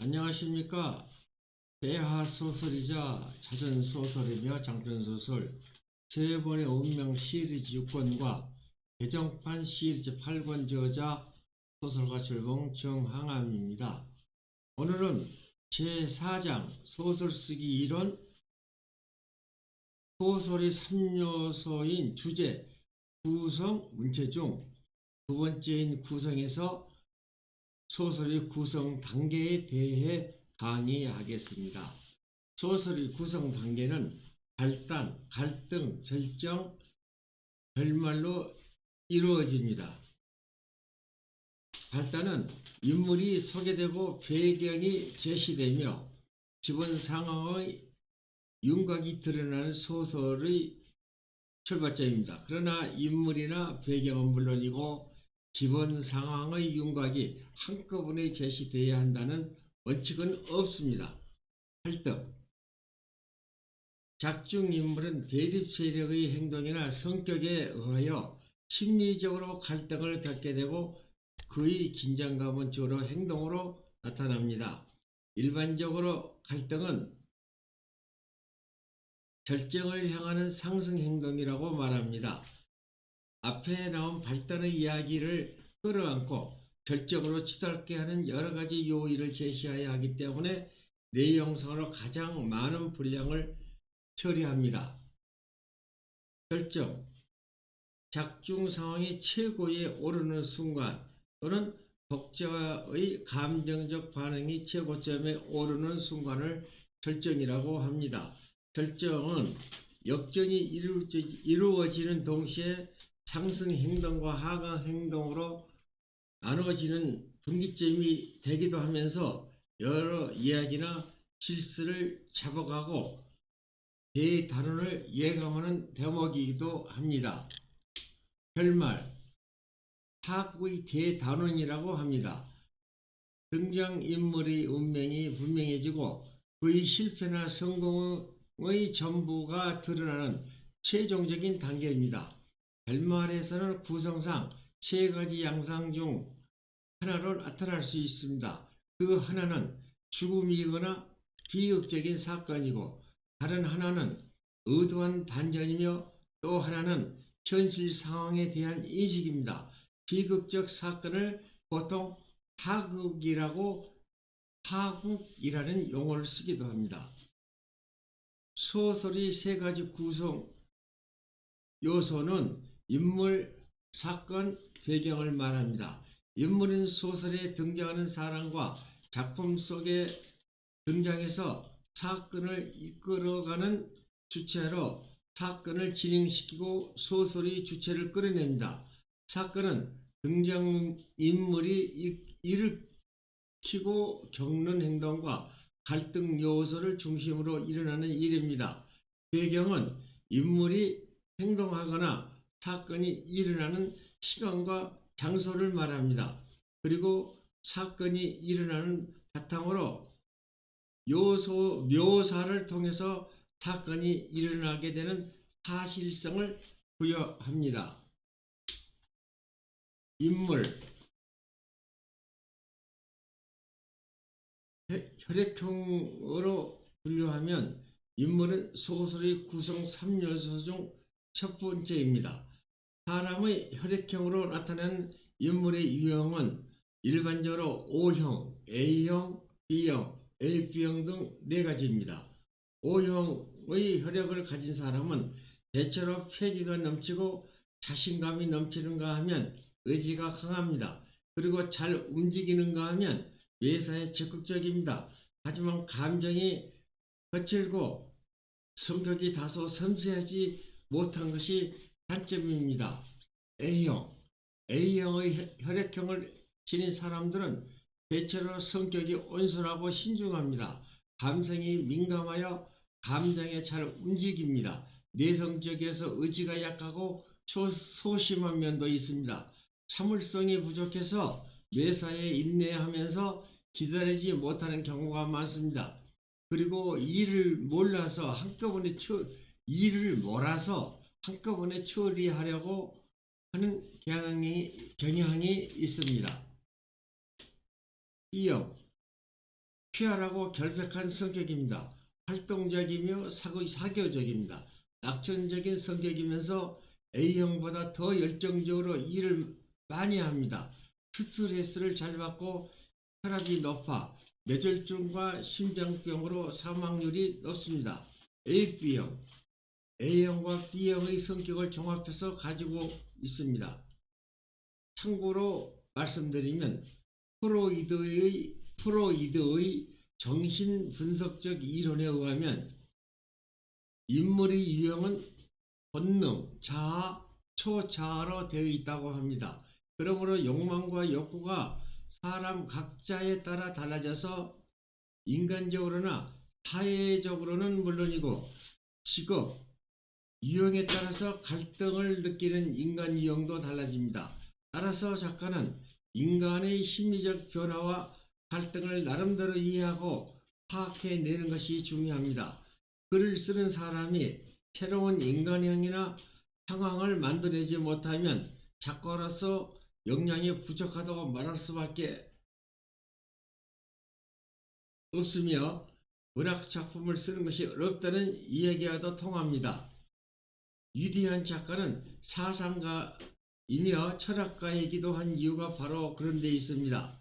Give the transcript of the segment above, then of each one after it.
안녕하십니까. 대하소설이자 자전소설이며 장편소설 세 번의 운명 시리즈 6권과 개정판 시리즈 8권 저자 소설가 출봉 정항암입니다. 오늘은 제4장 소설 쓰기 이론 소설의 3요소인 주제, 구성, 문체 중 두 번째인 구성에서 소설의 구성 단계에 대해 강의하겠습니다. 소설의 구성 단계는 발단, 갈등, 절정, 결말로 이루어집니다. 발단은 인물이 소개되고 배경이 제시되며 기본 상황의 윤곽이 드러나는 소설의 출발점입니다. 그러나 인물이나 배경은 물론이고 기본 상황의 윤곽이 한꺼번에 제시되어야 한다는 원칙은 없습니다. 갈등. 작중 인물은 대립 세력의 행동이나 성격에 의하여 심리적으로 갈등을 겪게 되고 그의 긴장감은 주로 행동으로 나타납니다. 일반적으로 갈등은 절정을 향하는 상승 행동이라고 말합니다. 앞에 나온 발단의 이야기를 끌어안고 절정으로 치닫게 하는 여러 가지 요인을 제시해야 하기 때문에 내용상으로 가장 많은 분량을 처리합니다. 절정, 작중 상황이 최고에 오르는 순간 또는 독자의 감정적 반응이 최고점에 오르는 순간을 절정이라고 합니다. 절정은 역전이 이루어지는 동시에 상승 행동과 하강 행동으로 나누어지는 분기점이 되기도 하면서 여러 이야기나 실수를 잡아가고 대단원을 예감하는 대목이기도 합니다. 결말, 사극의 대단원이라고 합니다. 등장인물의 운명이 분명해지고 그의 실패나 성공의 전부가 드러나는 최종적인 단계입니다. 결말에서는 구성상 세 가지 양상 중 하나로 나타날 수 있습니다. 그 하나는 죽음이거나 비극적인 사건이고 다른 하나는 의도한 반전이며 또 하나는 현실 상황에 대한 인식입니다. 비극적 사건을 보통 파국이라는 용어를 쓰기도 합니다. 소설의 세 가지 구성 요소는 인물, 사건, 배경을 말합니다. 인물은 소설에 등장하는 사람과 작품 속에 등장해서 사건을 이끌어가는 주체로 사건을 진행시키고 소설의 주체를 끌어냅니다. 사건은 등장인물이 일으키고 겪는 행동과 갈등 요소를 중심으로 일어나는 일입니다. 배경은 인물이 행동하거나 사건이 일어나는 시간과 장소를 말합니다. 그리고 사건이 일어나는 바탕으로 묘사를 통해서 사건이 일어나게 되는 사실성을 부여합니다. 인물, 혈액형으로 분류하면 인물은 소설의 구성 3요소 중 첫 번째입니다. 사람의 혈액형으로 나타나는 인물의 유형은 일반적으로 O형, A형, B형, AB형 등 네 가지입니다. O형의 혈액을 가진 사람은 대체로 패기가 넘치고 자신감이 넘치는가 하면 의지가 강합니다. 그리고 잘 움직이는가 하면 매사에 적극적입니다. 하지만 감정이 거칠고 성격이 다소 섬세하지 못한 것이 단점입니다. A형의 혈액형을 지닌 사람들은 대체로 성격이 온순하고 신중합니다. 감성이 민감하여 감정에 잘 움직입니다. 내성적에서 의지가 약하고 소심한 면도 있습니다. 참을성이 부족해서 매사에 인내하면서 기다리지 못하는 경우가 많습니다. 그리고 일을 몰아서 한꺼번에 처리하려고 하는 경향이 있습니다. B형, 쾌활하고 결백한 성격입니다. 활동적이며 사교적입니다. 낙천적인 성격이면서 A형보다 더 열정적으로 일을 많이 합니다. 스트레스를 잘 받고 혈압이 높아 뇌졸중과 심장병으로 사망률이 높습니다. AB형, A형과 B형의 성격을 종합해서 가지고 있습니다. 참고로 말씀드리면 프로이드의 정신분석적 이론에 의하면 인물의 유형은 본능, 자아, 초자아로 되어 있다고 합니다. 그러므로 욕망과 욕구가 사람 각자에 따라 달라져서 인간적으로나 사회적으로는 물론이고 직업, 유형에 따라서 갈등을 느끼는 인간 유형도 달라집니다. 따라서 작가는 인간의 심리적 변화와 갈등을 나름대로 이해하고 파악해내는 것이 중요합니다. 글을 쓰는 사람이 새로운 인간형이나 상황을 만들어내지 못하면 작가로서 역량이 부족하다고 말할 수밖에 없으며 문학 작품을 쓰는 것이 어렵다는 이야기와도 통합니다. 위대한 작가는 사상가이며 철학가이기도 한 이유가 바로 그런 데 있습니다.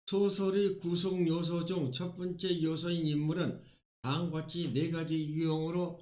소설의 구성 요소 중 첫 번째 요소인 인물은 다음과 같이 네 가지 유형으로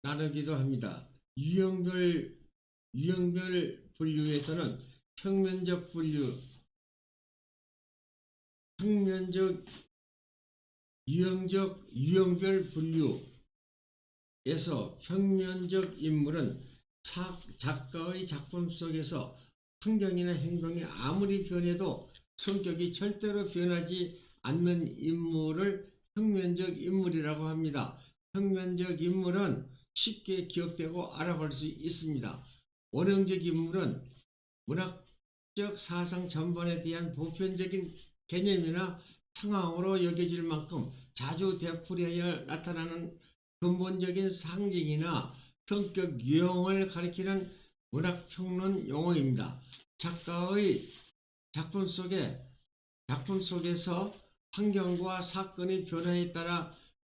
나누기도 합니다. 유형별 분류에서는 평면적 분류, 유형별 분류에서 평면적 인물은 작가의 작품 속에서 환경이나 행동이 아무리 변해도 성격이 절대로 변하지 않는 인물을 평면적 인물이라고 합니다. 평면적 인물은 쉽게 기억되고 알아볼 수 있습니다. 원형적 인물은 문학적 사상 전반에 대한 보편적인 개념이나 상황으로 여겨질 만큼 자주 되풀이하여 나타나는 근본적인 상징이나 성격 유형을 가리키는 문학평론 용어입니다. 작가의 작품 속에서 환경과 사건의 변화에 따라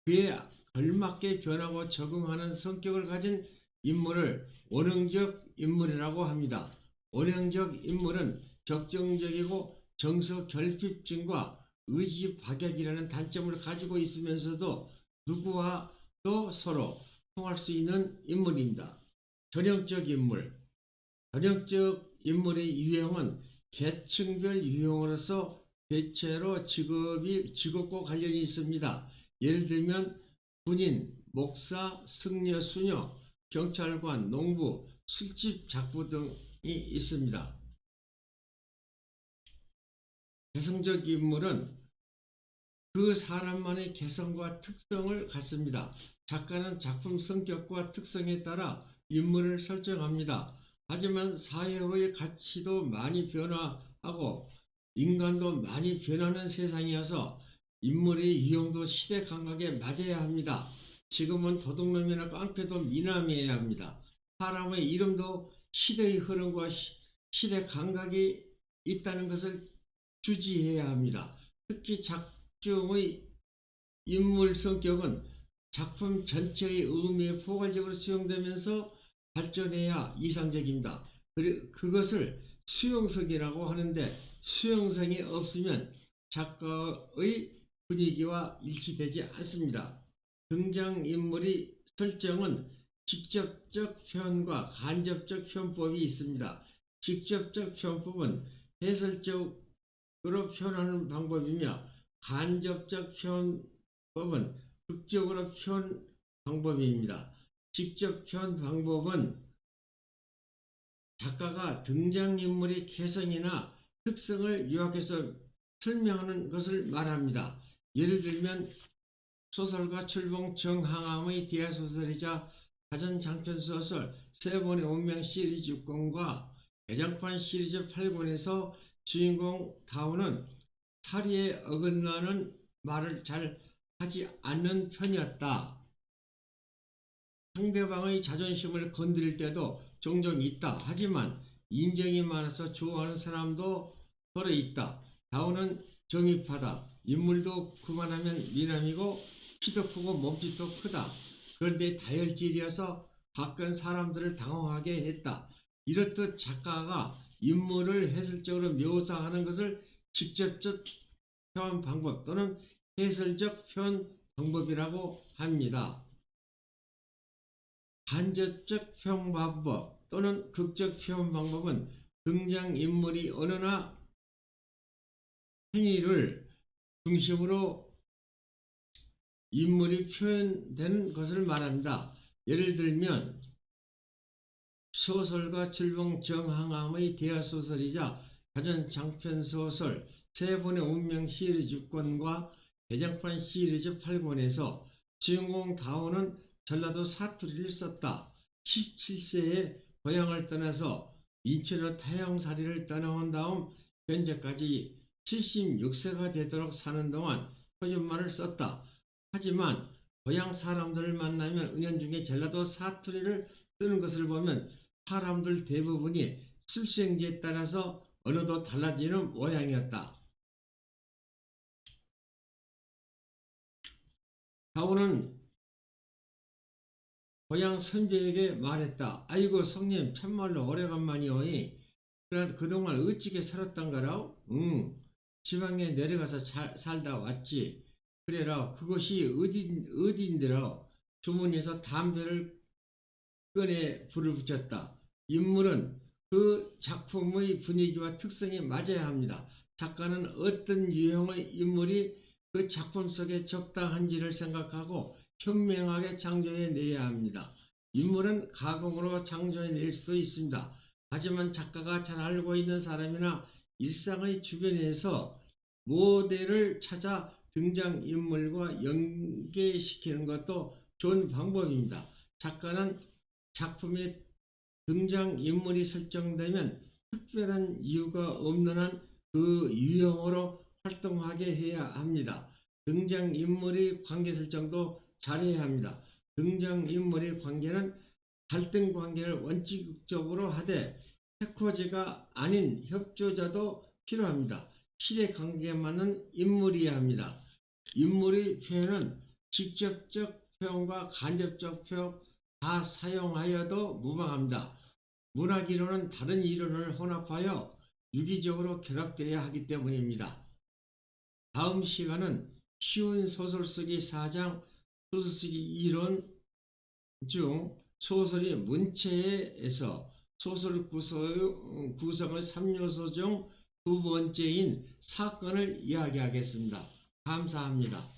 그에 걸맞게 변하고 적응하는 성격을 가진 인물을 원형적 인물이라고 합니다. 원형적 인물은 격정적이고 정서 결핍증과 의지 박약이라는 단점을 가지고 있으면서도 누구와도 서로 통할 수 있는 인물입니다. 전형적 인물의 유형은 계층별 유형으로서 대체로 직업과 관련이 있습니다. 예를 들면 군인, 목사, 승려, 수녀, 경찰관, 농부, 술집 작부 등이 있습니다. 개성적 인물은 그 사람만의 개성과 특성을 갖습니다. 작가는 작품 성격과 특성에 따라 인물을 설정합니다. 하지만 사회의 가치도 많이 변화하고 인간도 많이 변하는 세상이어서 인물의 유형도 시대 감각에 맞아야 합니다. 지금은 도둑놈이나 깡패도 미남이어야 합니다. 사람의 이름도 시대의 흐름과 시대 감각이 있다는 것을 주지해야 합니다. 특히 작중의 인물 성격은 작품 전체의 의미에 포괄적으로 수용되면서 발전해야 이상적입니다. 그것을 수용성이라고 하는데 수용성이 없으면 작가의 분위기와 일치되지 않습니다. 등장인물의 설정은 직접적 표현과 간접적 표현법이 있습니다. 직접적 표현법은 해설적으로 표현하는 방법이며 간접적 표현법은 극적으로 표현 방법입니다. 직접 표현 방법은 작가가 등장인물의 개성이나 특성을 요약해서 설명하는 것을 말합니다. 예를 들면 소설가 출봉 정항암의 대하소설이자 사전장편소설 세번의 운명 시리즈 6권과 대장판 시리즈 8권에서 주인공 다운은 사리에 어긋나는 말을 잘 하지 않는 편이었다. 상대방의 자존심을 건드릴 때도 종종 있다. 하지만 인정이 많아서 좋아하는 사람도 더러 있다. 다오는 정입하다. 인물도 그만하면 미남이고 키도 크고 몸집도 크다. 그런데 다혈질이어서 가끔 사람들을 당황하게 했다. 이렇듯 작가가 인물을 해설적으로 묘사하는 것을 직접적 표현 방법 또는 해설적 표현 방법이라고 합니다. 간접적 표현 방법 또는 극적 표현 방법은 등장인물이 언어나 행위를 중심으로 인물이 표현되는 것을 말합니다. 예를 들면 소설가 출봉 정항암의 대하소설이자 가전장편소설 세 권의 운명 시리즈권과 대장판 시리즈 8권에서 주인공 다오는 전라도 사투리를 썼다. 17세에 고향을 떠나서 인천으로 타향살이를 떠나온 다음 현재까지 76세가 되도록 사는 동안 표준말을 썼다. 하지만 고향 사람들을 만나면 은연중에 전라도 사투리를 쓰는 것을 보면 사람들 대부분이 출생지에 따라서 언어도 달라지는 모양이었다. 다오는 고향 선조에게 말했다. 아이고 성님 참말로 오래간만이오니 그동안 어찌게 살았단가라? 응, 지방에 내려가서 살다 왔지. 그래라 그것이 어딘데라? 주머니에서 담배를 꺼내 불을 붙였다. 인물은 그 작품의 분위기와 특성에 맞아야 합니다. 작가는 어떤 유형의 인물이 그 작품 속에 적당한지를 생각하고 현명하게 창조해내야 합니다. 인물은 가공으로 창조해낼 수 있습니다. 하지만 작가가 잘 알고 있는 사람이나 일상의 주변에서 모델을 찾아 등장인물과 연계시키는 것도 좋은 방법입니다. 작가는 작품에 등장인물이 설정되면 특별한 이유가 없는 한 그 유형으로 활동하게 해야 합니다. 등장인물의 관계 설정도 잘해야 합니다. 등장인물의 관계는 갈등 관계를 원칙적으로 하되 해코지가 아닌 협조자도 필요합니다. 시대 관계에 맞는 인물이어야 합니다. 인물의 표현은 직접적 표현과 간접적 표현 다 사용하여도 무방합니다. 문학 이론은 다른 이론을 혼합하여 유기적으로 결합되어야 하기 때문입니다. 다음 시간은 쉬운 소설 쓰기 4장 소설 쓰기 이론 중 소설의 문체에서 소설 구성의 3요소 중 두 번째인 사건을 이야기하겠습니다. 감사합니다.